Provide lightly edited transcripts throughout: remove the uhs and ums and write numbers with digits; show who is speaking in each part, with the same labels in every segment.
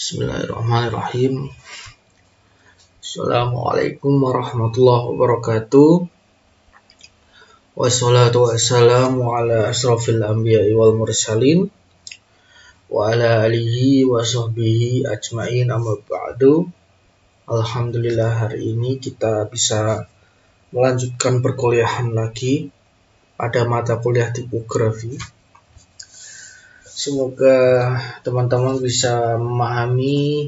Speaker 1: Bismillahirrahmanirrahim. Assalamualaikum warahmatullahi wabarakatuh. Wassalatu wassalamu ala asrafil anbiya'i wal mursalin wa ala alihi wa sahbihi ajma'in, amma ba'du. Alhamdulillah, hari ini kita bisa melanjutkan perkuliahan lagi pada mata kuliah tipografi. Semoga teman-teman bisa memahami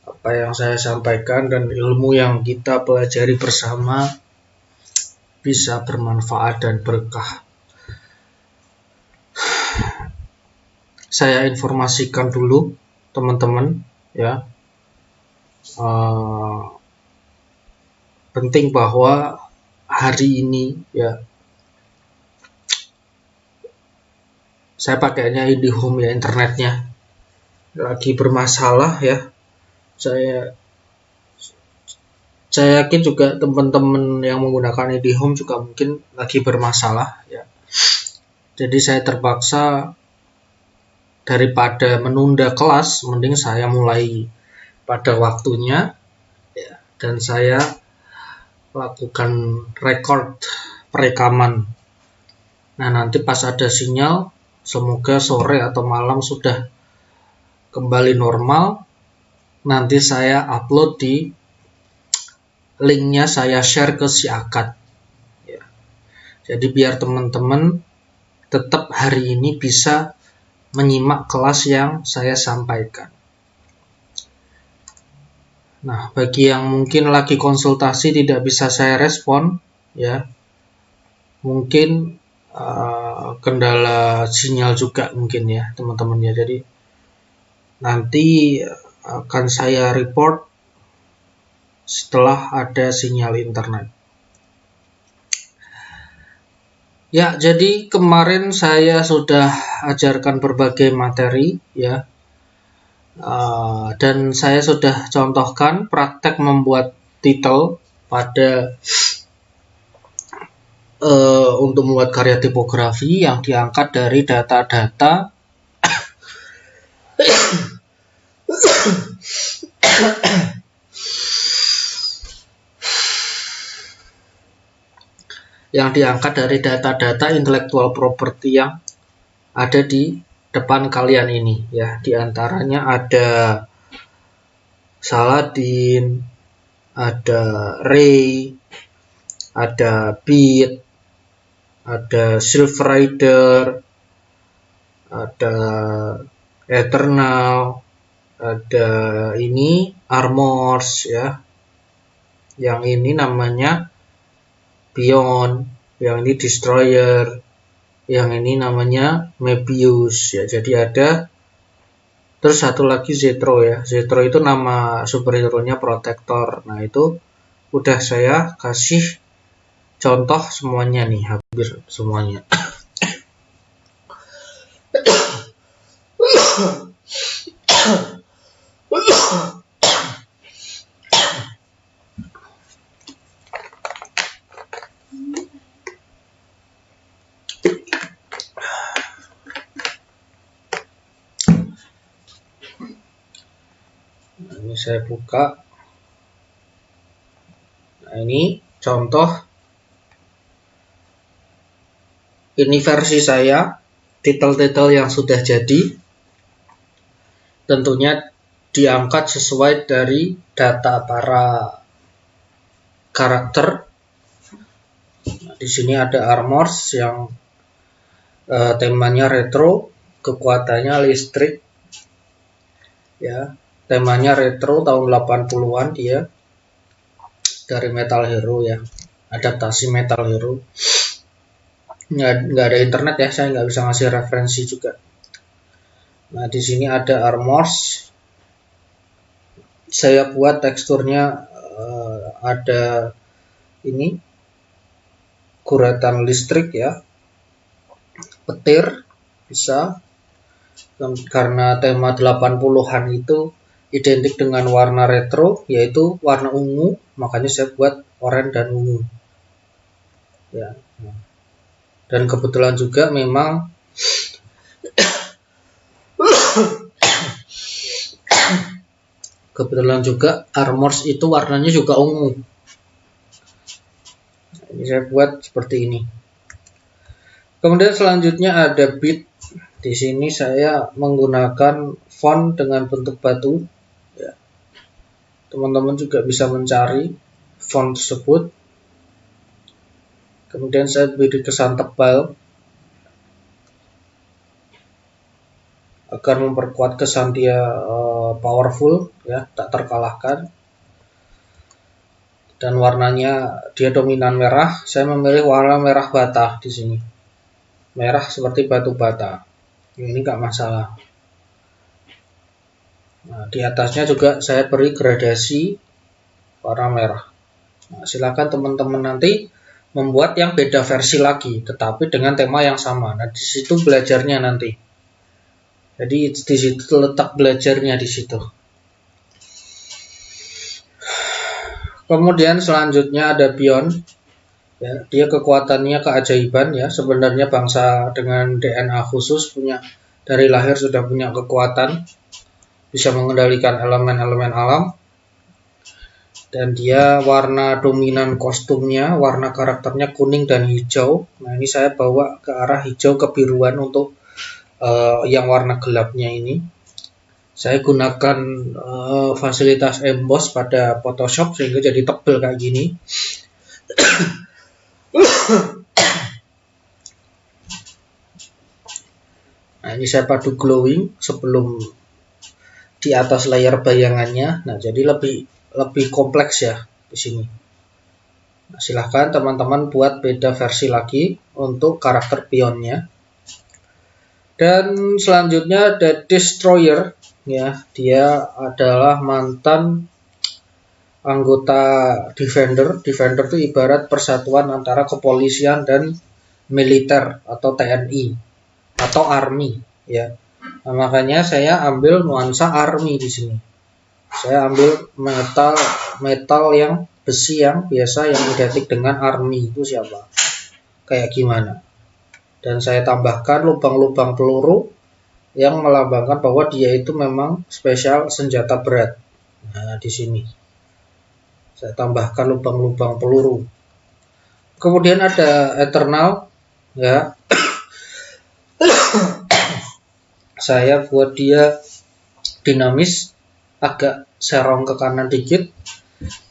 Speaker 1: apa yang saya sampaikan dan ilmu yang kita pelajari bersama bisa bermanfaat dan berkah. Saya informasikan dulu teman-teman ya, penting bahwa hari ini ya, saya pakainya IndiHome ya, internetnya lagi bermasalah ya. Saya yakin juga teman-teman yang menggunakan IndiHome juga mungkin lagi bermasalah ya. Jadi saya terpaksa, daripada menunda kelas, mending saya mulai pada waktunya ya, dan saya lakukan perekaman. Nah, nanti pas ada sinyal, semoga sore atau malam sudah kembali normal. Nanti saya upload di linknya, saya share ke si Akad ya. Jadi biar teman-teman tetap hari ini bisa menyimak kelas yang saya sampaikan. Nah, bagi yang mungkin lagi konsultasi tidak bisa saya respon ya, mungkin kendala sinyal juga mungkin ya teman-teman ya. Jadi nanti akan saya report setelah ada sinyal internet. Ya, jadi kemarin saya sudah ajarkan berbagai materi ya, dan saya sudah contohkan praktek membuat titel pada untuk membuat karya tipografi yang diangkat dari data-data intellectual property yang ada di depan kalian ini ya. Di antaranya ada Saladin, ada Ray, ada Beat, ada Silverrider, ada Eternal, ada ini Armors ya. Yang ini namanya Beyond, yang ini Destroyer, yang ini namanya Mebius ya. Jadi ada, terus satu lagi Zetro ya. Zetro itu nama superhero-nya Protector. Nah, itu udah saya kasih contoh semuanya nih, hampir semuanya. Nah, ini saya buka. Nah, ini contoh. Ini versi saya, titel-titel yang sudah jadi. Tentunya diangkat sesuai dari data para karakter. Nah, di sini ada Armors yang temanya retro, kekuatannya listrik. Ya, temanya retro tahun 80-an dia, dari Metal Hero ya, adaptasi Metal Hero. Nggak ada internet ya, saya nggak bisa ngasih referensi juga. Nah, di sini ada Armors. Saya buat teksturnya ada ini guratan listrik ya, petir bisa, karena tema 80-an itu identik dengan warna retro, yaitu warna ungu, makanya saya buat oranye dan ungu ya. Dan kebetulan juga memang kebetulan juga Armors itu warnanya juga ungu. Ini saya buat seperti ini. Kemudian selanjutnya ada bit. Di sini saya menggunakan font dengan bentuk batu. Ya. Teman-teman juga bisa mencari font tersebut. Kemudian saya beri kesan tebal agar memperkuat kesan dia powerful, ya, tak terkalahkan. Dan warnanya dia dominan merah. Saya memilih warna merah bata di sini. Merah seperti batu bata. Ini nggak masalah. Nah, di atasnya juga saya beri gradasi warna merah. Nah, silakan teman-teman nanti membuat yang beda versi lagi, tetapi dengan tema yang sama. Nah, di situ belajarnya nanti. Jadi di situ letak belajarnya di situ. Kemudian selanjutnya ada Beyond. Ya, dia kekuatannya keajaiban, ya. Sebenarnya bangsa dengan DNA khusus punya dari lahir sudah punya kekuatan, bisa mengendalikan elemen-elemen alam. Dan dia warna dominan kostumnya, warna karakternya kuning dan hijau. Nah, ini saya bawa ke arah hijau kebiruan untuk yang warna gelapnya ini. Saya gunakan fasilitas emboss pada Photoshop sehingga jadi tebal kayak gini. Nah, ini saya padu glowing sebelum di atas layar bayangannya. Nah, jadi lebih kompleks ya di sini. Nah, silahkan teman-teman buat beda versi lagi untuk karakter pionnya. Dan selanjutnya ada Destroyer, ya. Dia adalah mantan anggota Defender. Defender itu ibarat persatuan antara kepolisian dan militer atau TNI atau Army, ya. Nah, makanya saya ambil nuansa Army di sini. Saya ambil metal yang besi yang biasa yang identik dengan Army itu siapa? Kayak gimana? Dan saya tambahkan lubang-lubang peluru yang melambangkan bahwa dia itu memang spesial senjata berat. Nah, di sini saya tambahkan lubang-lubang peluru. Kemudian ada Eternal, ya. Saya buat dia dinamis, agak serong ke kanan dikit.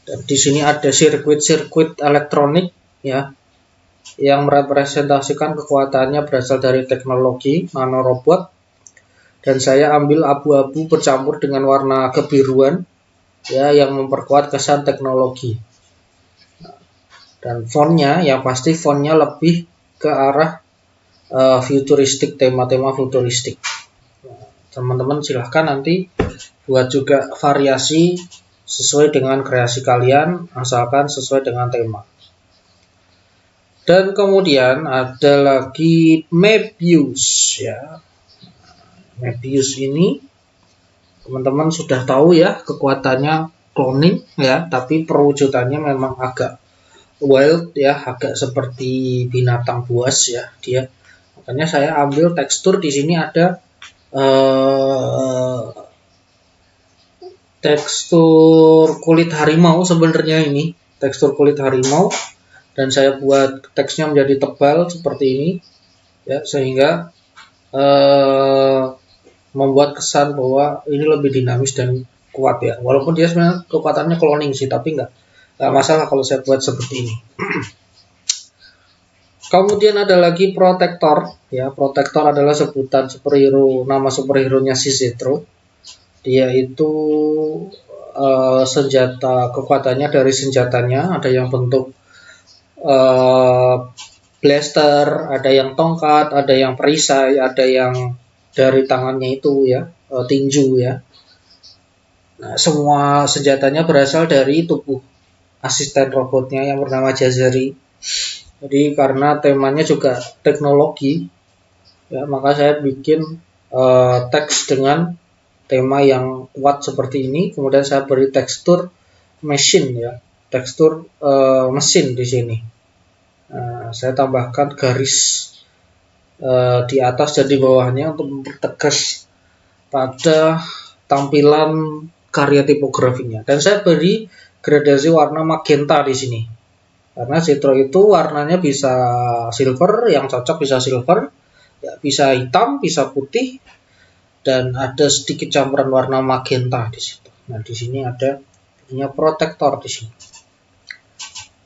Speaker 1: Dan di sini ada sirkuit-sirkuit elektronik, ya, yang merepresentasikan kekuatannya berasal dari teknologi nanorobot. Dan saya ambil abu-abu bercampur dengan warna kebiruan, ya, yang memperkuat kesan teknologi. Dan fontnya, yang pasti fontnya lebih ke arah futuristik, tema-tema futuristik. Teman-teman silahkan nanti buat juga variasi sesuai dengan kreasi kalian, asalkan sesuai dengan tema. Dan kemudian ada lagi Mebius, ya. Mebius ini teman-teman sudah tahu ya, kekuatannya cloning, ya, tapi perwujudannya memang agak wild, ya, agak seperti binatang buas, ya, dia. Makanya saya ambil tekstur di sini ada tekstur kulit harimau sebenarnya ini, tekstur kulit harimau. Dan saya buat teksnya menjadi tebal seperti ini, ya, sehingga membuat kesan bahwa ini lebih dinamis dan kuat, ya. Walaupun dia sebenarnya kekuatannya cloning sih, tapi nggak masalah kalau saya buat seperti ini. Kemudian ada lagi Protector, ya. Protector adalah sebutan superhero, nama superhero-nya si Zetro. Dia itu senjata, kekuatannya dari senjatanya ada yang bentuk blaster, ada yang tongkat, ada yang perisai, ada yang dari tangannya itu, ya, tinju, ya. Nah, semua senjatanya berasal dari tubuh asisten robotnya yang bernama Jazari. Jadi karena temanya juga teknologi, ya, maka saya bikin teks dengan tema yang kuat seperti ini. Kemudian saya beri tekstur mesin, ya, tekstur mesin di sini. Saya tambahkan garis di atas dan di bawahnya untuk mempertegas pada tampilan karya tipografinya. Dan saya beri gradasi warna magenta di sini. Karena Zetro itu warnanya bisa silver, yang cocok bisa silver, ya, bisa hitam, bisa putih, dan ada sedikit campuran warna magenta di situ. Nah, di sini ada protektor di sini.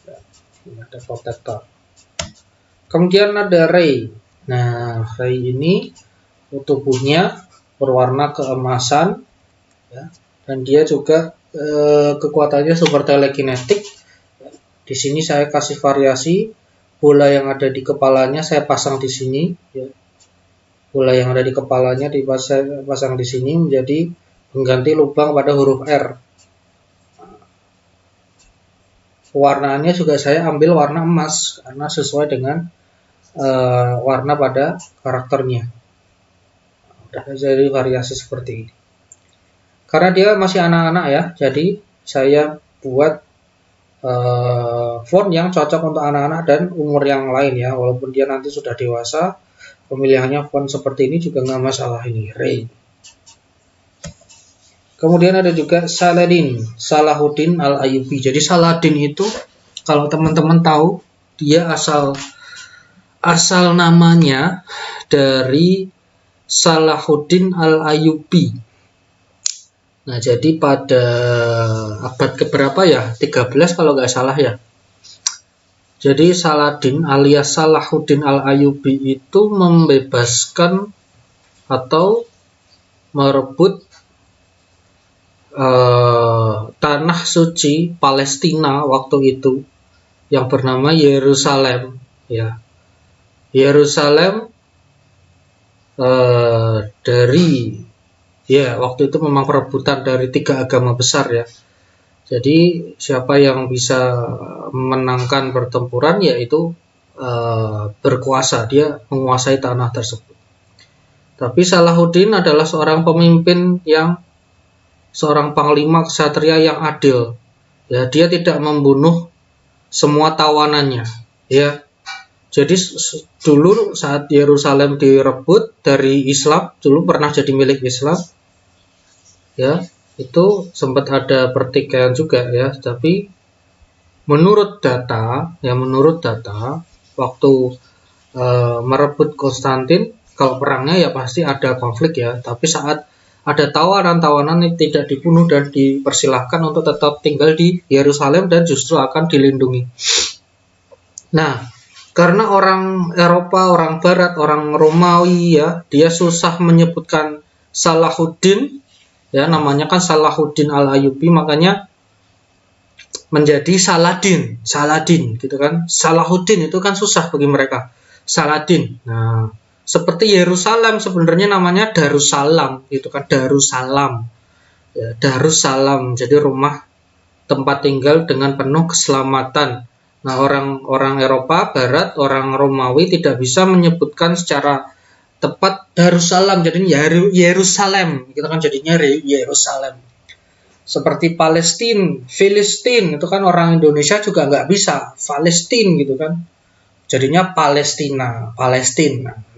Speaker 1: Ya, ini ada protektor. Kemudian ada ray. Nah, ray ini tubuhnya berwarna keemasan, ya, dan dia juga kekuatannya super telekinetik. Di sini saya kasih variasi bola yang ada di kepalanya saya pasang di sini. Ya. Bola yang ada di kepalanya dipasang di sini menjadi mengganti lubang pada huruf R. Warnanya juga saya ambil warna emas karena sesuai dengan warna pada karakternya. Jadi variasi seperti ini. Karena dia masih anak-anak ya, jadi saya buat font yang cocok untuk anak-anak dan umur yang lain ya. Walaupun dia nanti sudah dewasa, pemilihannya font seperti ini juga nggak masalah ini. Ray. Kemudian ada juga Salahuddin Al-Ayyubi. Jadi Saladin itu kalau teman-teman tahu dia asal namanya dari Salahuddin Al-Ayyubi. Nah, jadi pada abad keberapa ya? 13 kalau nggak salah ya. Jadi Saladin alias Salahuddin Al-Ayyubi itu membebaskan atau merebut tanah suci Palestina waktu itu yang bernama Yerusalem. Ya, Yerusalem dari ya waktu itu memang perebutan dari 3 agama besar ya. Jadi siapa yang bisa memenangkan pertempuran yaitu berkuasa, dia menguasai tanah tersebut. Tapi Salahuddin adalah seorang pemimpin seorang panglima ksatria yang adil. Ya, dia tidak membunuh semua tawanannya. Ya, jadi dulu saat Yerusalem direbut dari Islam, dulu pernah jadi milik Islam, ya itu sempat ada pertikaian juga ya. Tapi menurut data waktu merebut Konstantin, kalau perangnya ya pasti ada konflik ya. Tapi saat ada tawanan-tawanan yang tidak dibunuh dan dipersilahkan untuk tetap tinggal di Yerusalem dan justru akan dilindungi. Nah, karena orang Eropa, orang Barat, orang Romawi ya, dia susah menyebutkan Salahuddin, ya namanya kan Salahuddin Al-Ayyubi, makanya menjadi Saladin gitu kan. Salahuddin itu kan susah bagi mereka. Saladin. Nah, seperti Yerusalem sebenarnya namanya Darussalam gitu kan, Darussalam. Ya, Darussalam, jadi rumah tempat tinggal dengan penuh keselamatan. Nah, orang Eropa Barat, orang Romawi tidak bisa menyebutkan secara tepat Darussalam, jadinya Yerusalem, gitu kan, jadinya Yerusalem. Seperti Palestina, Filistin, itu kan orang Indonesia juga nggak bisa, Palestina gitu kan, jadinya Palestina.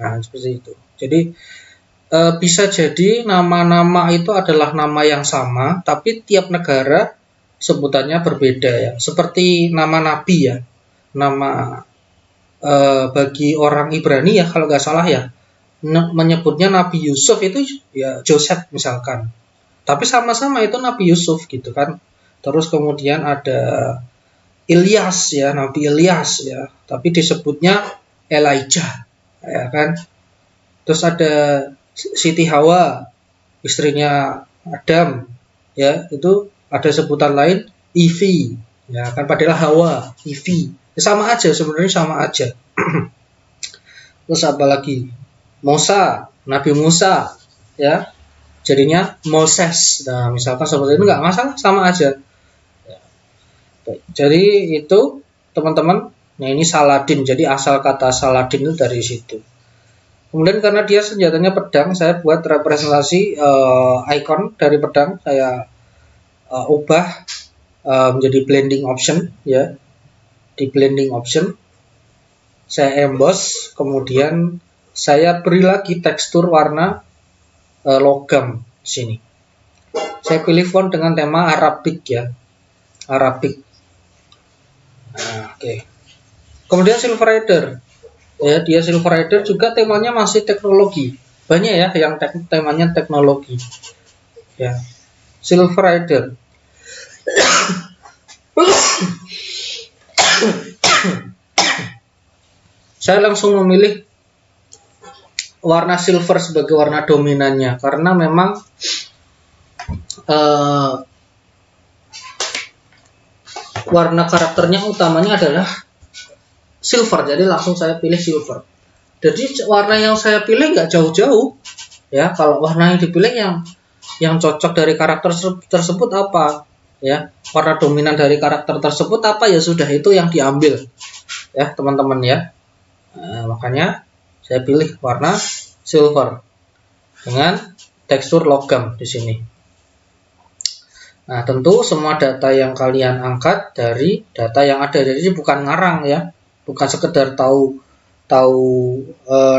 Speaker 1: Nah, seperti itu. Jadi bisa jadi nama-nama itu adalah nama yang sama, tapi tiap negara sebutannya berbeda ya. Seperti nama nabi ya. Nama bagi orang Ibrani ya kalau nggak salah ya. Menyebutnya Nabi Yusuf itu ya Joseph misalkan. Tapi sama-sama itu Nabi Yusuf gitu kan. Terus kemudian ada Ilyas ya, Nabi Ilyas ya. Tapi disebutnya Elijah ya kan. Terus ada Siti Hawa, istrinya Adam ya, itu ada sebutan lain Ivi ya kan, padahal Hawa, Ivi ya, sama aja sebenarnya, sama aja. Terus apa lagi, Musa, Nabi Musa ya, jadinya Moses. Nah misalkan seperti itu nggak masalah, sama aja ya. Jadi itu teman-teman. Nah ini Saladin, jadi asal kata Saladin itu dari situ. Kemudian karena dia senjatanya pedang, saya buat representasi icon dari pedang, saya ubah menjadi blending option ya. Di blending option saya emboss, kemudian saya beri lagi tekstur warna logam sini. Saya pilih font dengan tema Arabic ya, Arabic. Nah, oke. Kemudian Silverado, ya dia Silverado juga temanya masih teknologi. Banyak ya yang temanya teknologi. Ya, Silverado. Saya langsung memilih warna silver sebagai warna dominannya karena memang warna karakternya utamanya adalah silver, jadi langsung saya pilih silver. Jadi warna yang saya pilih nggak jauh-jauh ya. Kalau warna yang dipilih yang cocok dari karakter tersebut apa ya, warna dominan dari karakter tersebut apa, ya sudah itu yang diambil ya teman-teman ya. Nah, makanya saya pilih warna silver dengan tekstur logam di sini. Nah, tentu semua data yang kalian angkat dari data yang ada, jadi bukan ngarang ya, bukan sekedar tahu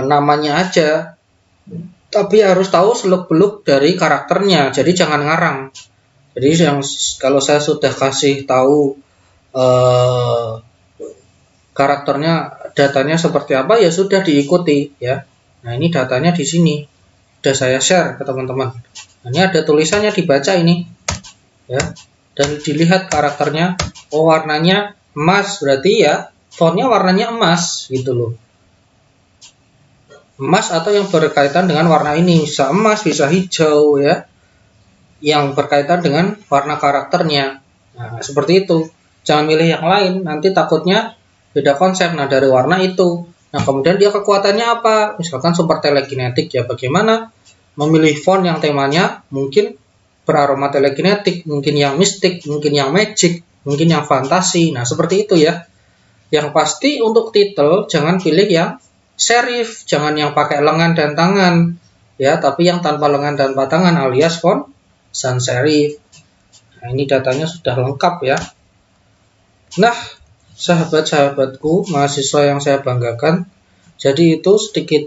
Speaker 1: namanya aja, tapi harus tahu seluk-beluk dari karakternya. Jadi jangan ngarang. Jadi kalau saya sudah kasih tahu karakternya, datanya seperti apa, ya sudah diikuti ya. Nah, ini datanya di sini sudah saya share ke teman-teman. Nah, ini ada tulisannya, dibaca ini ya, dan dilihat karakternya. Oh, warnanya emas, berarti ya fontnya warnanya emas gitu loh. Emas atau yang berkaitan dengan warna ini, bisa emas, bisa hijau ya, yang berkaitan dengan warna karakternya. Nah, seperti itu. Jangan milih yang lain, nanti takutnya beda konsep. Nah, dari warna itu. Nah, kemudian dia kekuatannya apa? Misalkan super telekinetik ya, bagaimana memilih font yang temanya mungkin beraroma telekinetik, mungkin yang mistik, mungkin yang magic, mungkin yang fantasi. Nah, seperti itu ya. Yang pasti untuk titel jangan pilih yang serif, jangan yang pakai lengan dan tangan ya, tapi yang tanpa lengan dan tangan alias font sans serif. Nah, ini datanya sudah lengkap ya. Nah, sahabat-sahabatku, mahasiswa yang saya banggakan, jadi itu sedikit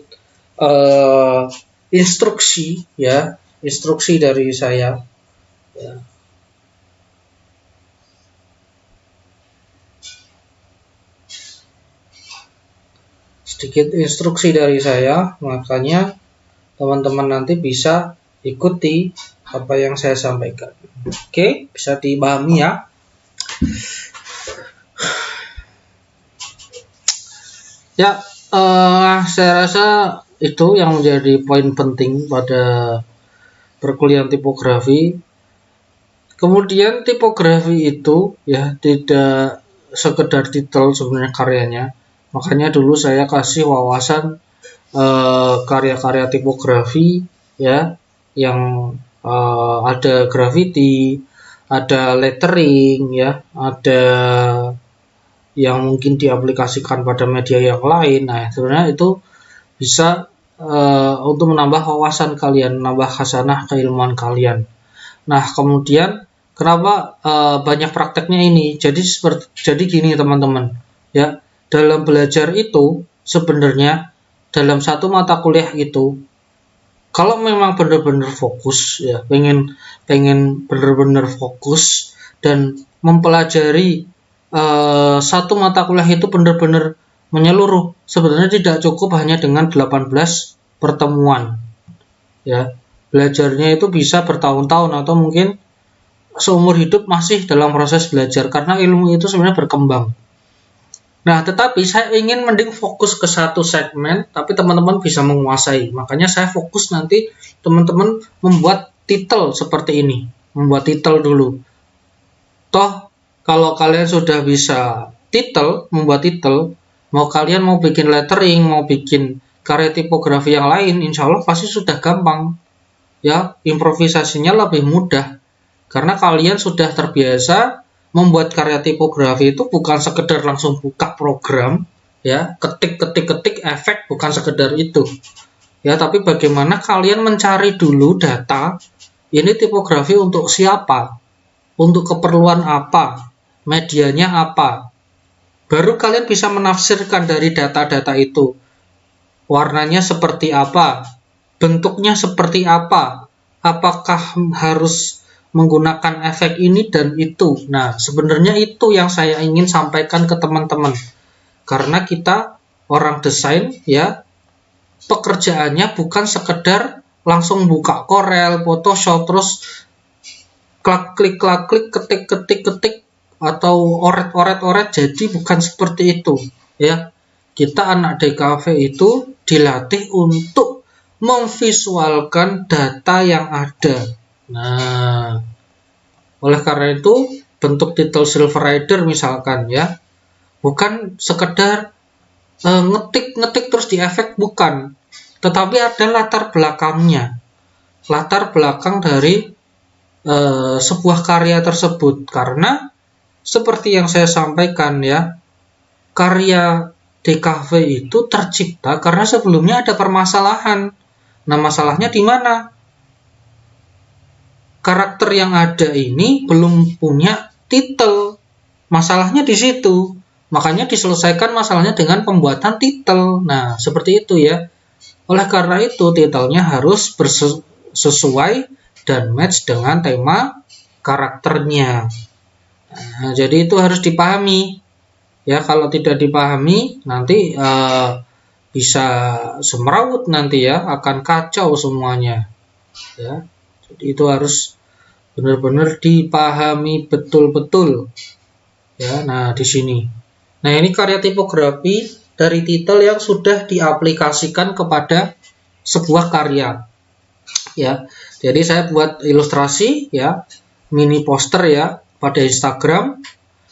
Speaker 1: instruksi ya, instruksi dari saya ya. Sedikit instruksi dari saya, makanya teman-teman nanti bisa ikuti apa yang saya sampaikan. Oke, bisa dipahami ya. Ya, saya rasa itu yang menjadi poin penting pada perkuliahan tipografi. Kemudian tipografi itu ya tidak sekedar titel sebenarnya karyanya. Makanya dulu saya kasih wawasan karya-karya tipografi ya, yang ada graffiti, ada lettering ya, ada yang mungkin diaplikasikan pada media yang lain. Nah, sebenarnya itu bisa untuk menambah wawasan kalian, menambah khasanah keilmuan kalian. Nah, kemudian kenapa banyak prakteknya ini? Jadi gini teman-teman ya. Dalam belajar itu sebenarnya dalam satu mata kuliah itu, kalau memang benar-benar fokus ya, pengen benar-benar fokus dan mempelajari satu mata kuliah itu benar-benar menyeluruh, sebenarnya tidak cukup hanya dengan 18 pertemuan ya. Belajarnya itu bisa bertahun-tahun atau mungkin seumur hidup masih dalam proses belajar, karena ilmu itu sebenarnya berkembang. Nah, tetapi saya ingin mending fokus ke satu segmen, tapi teman-teman bisa menguasai. Makanya saya fokus nanti teman-teman membuat titel seperti ini. Membuat titel dulu. Toh, kalau kalian sudah bisa titel, membuat titel, mau kalian mau bikin lettering, mau bikin karya tipografi yang lain, insya Allah pasti sudah gampang. Ya, improvisasinya lebih mudah. Karena kalian sudah terbiasa membuat karya tipografi itu bukan sekedar langsung buka program ya, ketik efek, bukan sekedar itu ya, tapi bagaimana kalian mencari dulu data ini tipografi untuk siapa, untuk keperluan apa, medianya apa, baru kalian bisa menafsirkan dari data-data itu, warnanya seperti apa, bentuknya seperti apa, apakah harus menggunakan efek ini dan itu. Nah, sebenarnya itu yang saya ingin sampaikan ke teman-teman. Karena kita orang desain ya, pekerjaannya bukan sekedar langsung buka Corel, Photoshop, terus klik, ketik atau oret jadi, bukan seperti itu ya. Kita anak DKV itu dilatih untuk memvisualkan data yang ada. Nah, oleh karena itu bentuk title Silverrider misalkan ya, bukan sekedar ngetik terus di efek, bukan, tetapi ada latar belakangnya, latar belakang dari sebuah karya tersebut. Karena seperti yang saya sampaikan ya, karya DKV itu tercipta karena sebelumnya ada permasalahan. Nah, masalahnya di mana? Karakter yang ada ini belum punya titel. Masalahnya di situ. Makanya diselesaikan masalahnya dengan pembuatan titel. Nah, seperti itu ya. Oleh karena itu, titelnya harus sesuai dan match dengan tema karakternya. Nah, jadi itu harus dipahami. Ya, kalau tidak dipahami nanti bisa semrawut nanti ya, akan kacau semuanya. Ya, jadi itu harus benar-benar dipahami betul-betul. Ya, nah di sini. Nah, ini karya tipografi dari titel yang sudah diaplikasikan kepada sebuah karya. Ya, jadi saya buat ilustrasi ya, mini poster ya pada Instagram.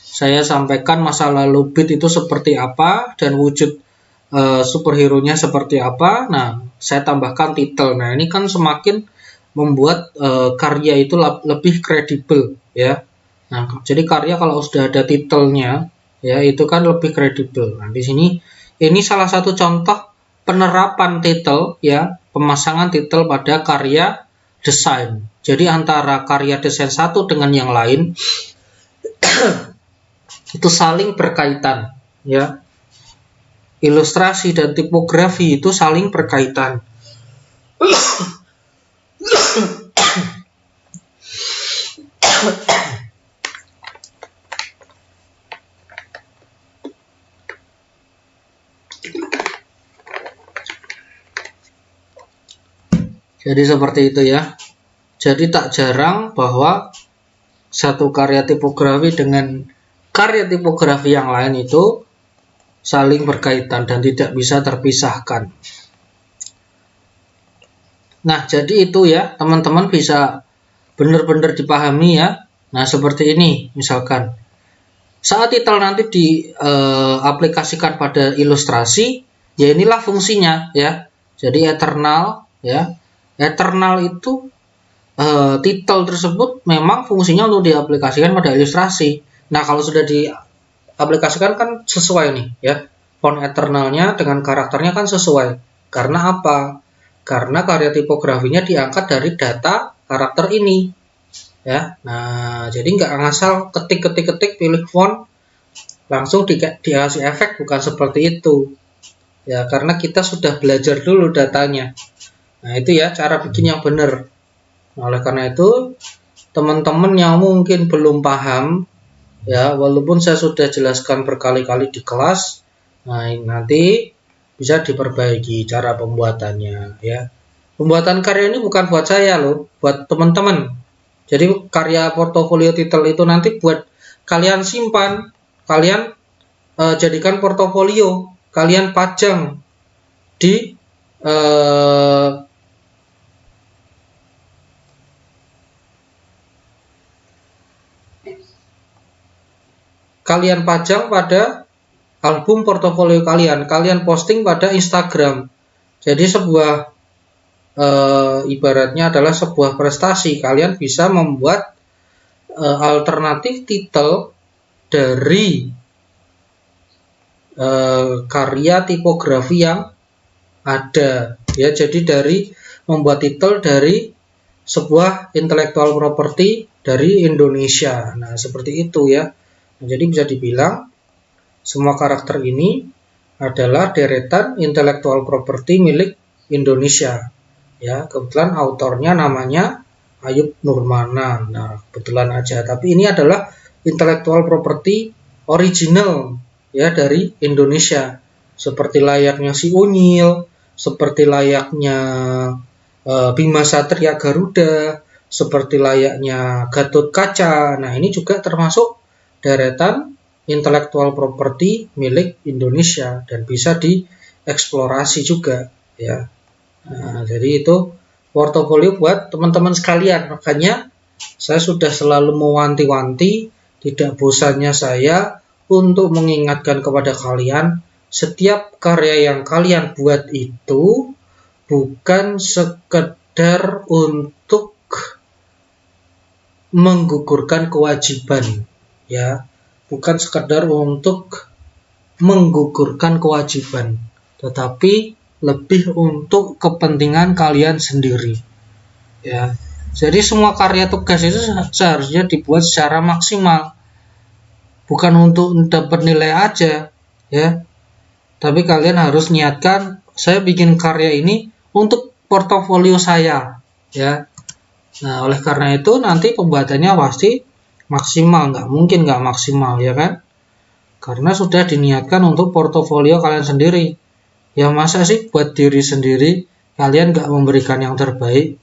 Speaker 1: Saya sampaikan masa lalu Beat itu seperti apa dan wujud superhero-nya seperti apa. Nah, saya tambahkan titel. Nah, ini kan semakin membuat karya itu lebih kredibel ya. Nah, jadi karya kalau sudah ada titelnya ya, itu kan lebih kredibel. Nah, di sini ini salah satu contoh penerapan titel ya, pemasangan titel pada karya desain. Jadi antara karya desain satu dengan yang lain itu saling berkaitan ya. Ilustrasi dan tipografi itu saling berkaitan. Jadi seperti itu ya. Jadi tak jarang bahwa satu karya tipografi dengan karya tipografi yang lain itu saling berkaitan dan tidak bisa terpisahkan. Nah, jadi itu ya, teman-teman bisa benar-benar dipahami ya. Nah, seperti ini misalkan. Saat titel nanti diaplikasikan pada ilustrasi, ya inilah fungsinya ya. Jadi eternal ya. Eternal itu titel tersebut memang fungsinya untuk diaplikasikan pada ilustrasi. Nah, kalau sudah diaplikasikan kan sesuai nih ya. Font eternalnya dengan karakternya kan sesuai. Karena apa? Karena karya tipografinya diangkat dari data karakter ini. Ya. Nah, jadi nggak ngasal ketik pilih font langsung dikasih efek, bukan seperti itu. Ya, karena kita sudah belajar dulu datanya. Nah, itu ya cara bikin yang benar. Nah, oleh karena itu, teman-teman yang mungkin belum paham ya, walaupun saya sudah jelaskan berkali-kali di kelas, nah nanti bisa diperbaiki cara pembuatannya ya. Pembuatan karya ini bukan buat saya loh, buat teman-teman. Jadi karya portofolio titel itu nanti buat kalian simpan, kalian jadikan portofolio, kalian pajang di kalian pajang pada album portofolio kalian, kalian posting pada Instagram. Jadi sebuah ibaratnya adalah sebuah prestasi. Kalian bisa membuat alternatif titel dari karya tipografi yang ada. Ya, jadi dari membuat titel dari sebuah intellectual property dari Indonesia. Nah, seperti itu ya. Nah, jadi bisa dibilang semua karakter ini adalah deretan intellectual property milik Indonesia. Ya, kebetulan autornya namanya Ayub Nurmana. Nah, kebetulan aja. Tapi ini adalah intellectual property original ya dari Indonesia. Seperti layaknya si Unyil, seperti layaknya Bima Satria Garuda, seperti layaknya Gatot Kaca. Nah, ini juga termasuk deretan intellectual property milik Indonesia dan bisa dieksplorasi juga ya. Nah, jadi itu portofolio buat teman-teman sekalian. Makanya saya sudah selalu mewanti-wanti, tidak bosannya saya untuk mengingatkan kepada kalian, setiap karya yang kalian buat itu bukan sekedar untuk menggugurkan kewajiban, ya, bukan sekedar untuk menggugurkan kewajiban, tetapi lebih untuk kepentingan kalian sendiri, ya. Jadi semua karya tugas itu seharusnya dibuat secara maksimal, bukan untuk dapat nilai aja, ya. Tapi kalian harus niatkan, saya bikin karya ini untuk portofolio saya, ya. Nah, oleh karena itu nanti pembuatannya pasti maksimal, nggak mungkin nggak maksimal, ya kan? Karena sudah diniatkan untuk portofolio kalian sendiri. Ya masa sih buat diri sendiri kalian nggak memberikan yang terbaik?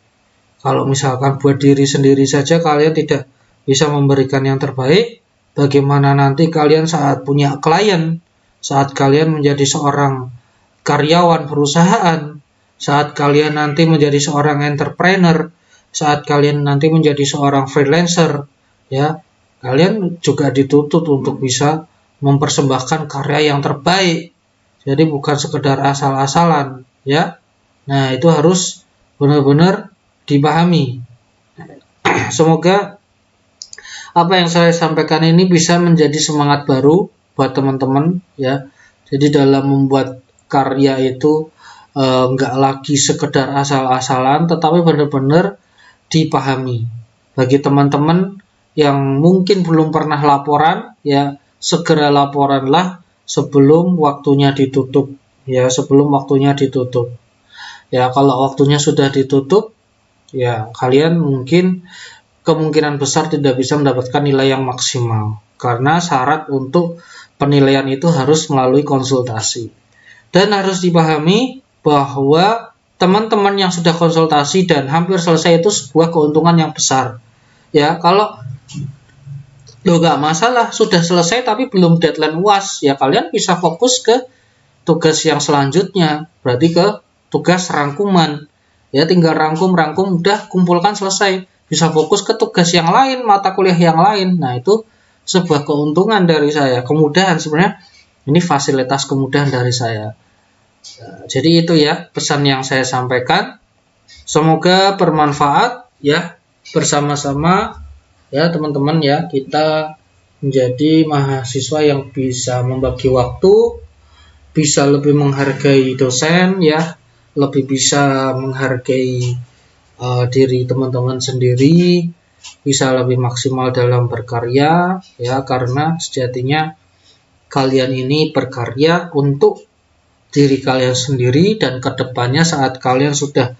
Speaker 1: Kalau misalkan buat diri sendiri saja kalian tidak bisa memberikan yang terbaik, bagaimana nanti kalian saat punya klien, saat kalian menjadi seorang karyawan perusahaan, saat kalian nanti menjadi seorang entrepreneur, saat kalian nanti menjadi seorang freelancer, ya, kalian juga dituntut untuk bisa mempersembahkan karya yang terbaik. Jadi bukan sekedar asal-asalan, ya. Nah, itu harus benar-benar dipahami. Semoga apa yang saya sampaikan ini bisa menjadi semangat baru buat teman-teman, ya. Jadi dalam membuat karya itu nggak lagi sekedar asal-asalan, tetapi benar-benar dipahami. Bagi teman-teman yang mungkin belum pernah laporan, ya, segera laporanlah sebelum waktunya ditutup, ya, sebelum waktunya ditutup. Ya, kalau waktunya sudah ditutup, ya, kalian mungkin kemungkinan besar tidak bisa mendapatkan nilai yang maksimal, karena syarat untuk penilaian itu harus melalui konsultasi. Dan harus dipahami bahwa teman-teman yang sudah konsultasi dan hampir selesai itu sebuah keuntungan yang besar. Ya, kalau nggak masalah, sudah selesai tapi belum deadline UAS, ya kalian bisa fokus ke tugas yang selanjutnya, berarti ke tugas rangkuman. Ya, tinggal rangkum, udah kumpulkan selesai. Bisa fokus ke tugas yang lain, mata kuliah yang lain. Nah, itu sebuah keuntungan dari saya. Kemudahan sebenarnya, ini fasilitas kemudahan dari saya. Jadi itu ya pesan yang saya sampaikan. Semoga bermanfaat ya, bersama-sama ya teman-teman ya, kita menjadi mahasiswa yang bisa membagi waktu, bisa lebih menghargai dosen ya, lebih bisa menghargai diri teman-teman sendiri, bisa lebih maksimal dalam berkarya ya, karena sejatinya kalian ini berkarya untuk diri kalian sendiri, dan kedepannya saat kalian sudah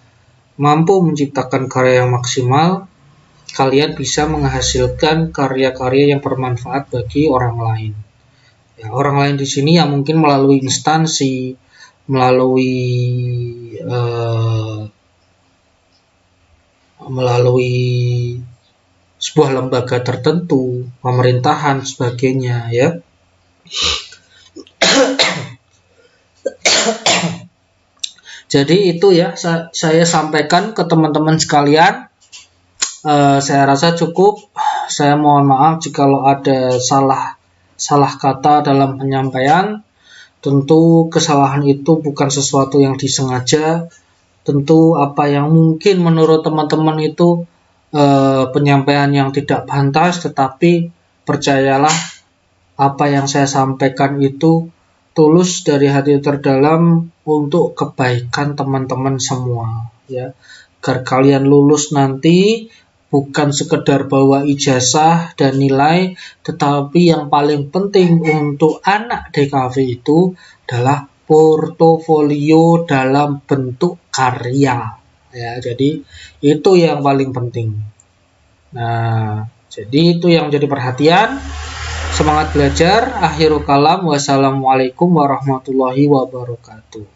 Speaker 1: mampu menciptakan karya yang maksimal, kalian bisa menghasilkan karya-karya yang bermanfaat bagi orang lain. Ya, orang lain di sini yang mungkin melalui instansi, melalui sebuah lembaga tertentu, pemerintahan, sebagainya ya. Jadi itu ya saya sampaikan ke teman-teman sekalian. Saya rasa cukup. Saya mohon maaf jika ada salah kata dalam penyampaian. Tentu kesalahan itu bukan sesuatu yang disengaja. Tentu apa yang mungkin menurut teman-teman itu penyampaian yang tidak pantas, tetapi percayalah apa yang saya sampaikan itu tulus dari hati terdalam untuk kebaikan teman-teman semua ya. Agar kalian lulus nanti bukan sekedar bawa ijazah dan nilai, tetapi yang paling penting untuk anak DKV itu adalah portofolio dalam bentuk karya ya. Jadi itu yang paling penting. Nah, jadi itu yang jadi perhatian. Semangat belajar. Akhirul kalam. Wassalamualaikum warahmatullahi wabarakatuh.